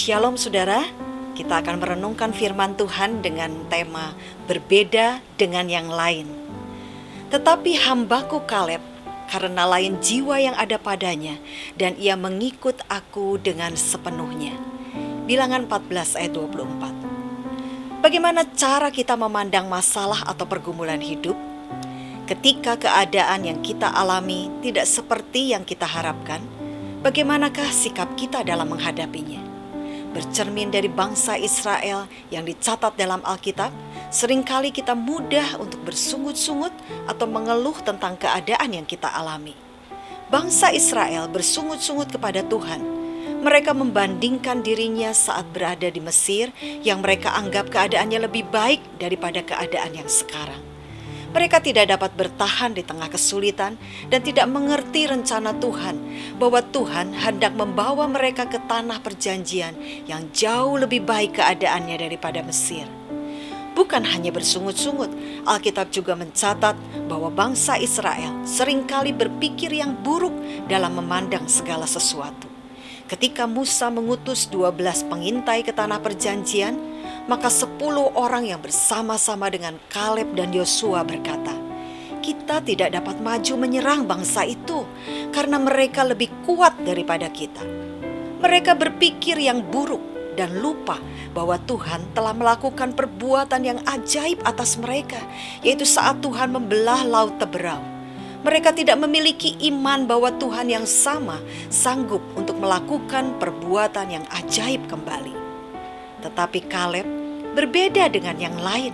Shalom saudara, kita akan merenungkan firman Tuhan dengan tema berbeda dengan yang lain. Tetapi hambaku Kaleb, karena lain jiwa yang ada padanya, dan ia mengikut aku dengan sepenuhnya. Bilangan 14 ayat 24. Bagaimana cara kita memandang masalah atau pergumulan hidup? Ketika keadaan yang kita alami tidak seperti yang kita harapkan, bagaimanakah sikap kita dalam menghadapinya? Bercermin dari bangsa Israel yang dicatat dalam Alkitab, seringkali kita mudah untuk bersungut-sungut atau mengeluh tentang keadaan yang kita alami. Bangsa Israel bersungut-sungut kepada Tuhan. Mereka membandingkan dirinya saat berada di Mesir yang mereka anggap keadaannya lebih baik daripada keadaan yang sekarang. Mereka tidak dapat bertahan di tengah kesulitan dan tidak mengerti rencana Tuhan bahwa Tuhan hendak membawa mereka ke tanah perjanjian yang jauh lebih baik keadaannya daripada Mesir. Bukan hanya bersungut-sungut, Alkitab juga mencatat bahwa bangsa Israel seringkali berpikir yang buruk dalam memandang segala sesuatu. Ketika Musa mengutus 12 pengintai ke tanah perjanjian, maka 10 orang yang bersama-sama dengan Kaleb dan Yosua berkata, "Kita tidak dapat maju menyerang bangsa itu karena mereka lebih kuat daripada kita." Mereka berpikir yang buruk dan lupa bahwa Tuhan telah melakukan perbuatan yang ajaib atas mereka, yaitu saat Tuhan membelah laut Teberau. Mereka tidak memiliki iman bahwa Tuhan yang sama sanggup untuk melakukan perbuatan yang ajaib kembali. Tetapi Kaleb berbeda dengan yang lain.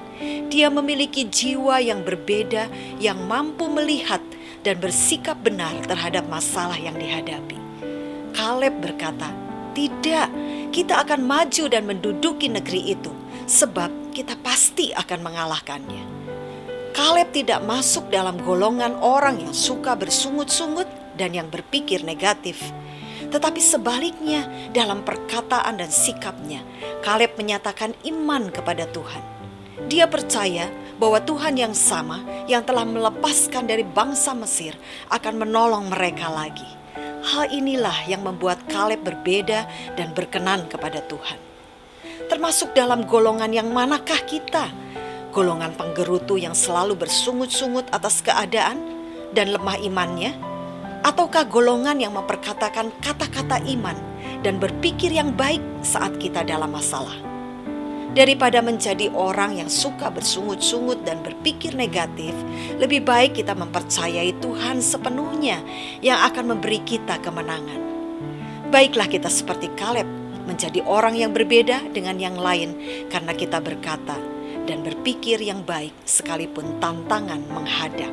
Dia memiliki jiwa yang berbeda, yang mampu melihat dan bersikap benar terhadap masalah yang dihadapi. Kaleb berkata, "Tidak, kita akan maju dan menduduki negeri itu, sebab kita pasti akan mengalahkannya." Kaleb tidak masuk dalam golongan orang yang suka bersungut-sungut dan yang berpikir negatif. Tetapi sebaliknya, dalam perkataan dan sikapnya, Kaleb menyatakan iman kepada Tuhan. Dia percaya bahwa Tuhan yang sama yang telah melepaskan dari bangsa Mesir akan menolong mereka lagi. Hal inilah yang membuat Kaleb berbeda dan berkenan kepada Tuhan. Termasuk dalam golongan yang manakah kita? Golongan penggerutu yang selalu bersungut-sungut atas keadaan dan lemah imannya? Ataukah golongan yang memperkatakan kata-kata iman dan berpikir yang baik saat kita dalam masalah? Daripada menjadi orang yang suka bersungut-sungut dan berpikir negatif, lebih baik kita mempercayai Tuhan sepenuhnya yang akan memberi kita kemenangan. Baiklah kita seperti Kaleb, menjadi orang yang berbeda dengan yang lain karena kita berkata dan berpikir yang baik sekalipun tantangan menghadang.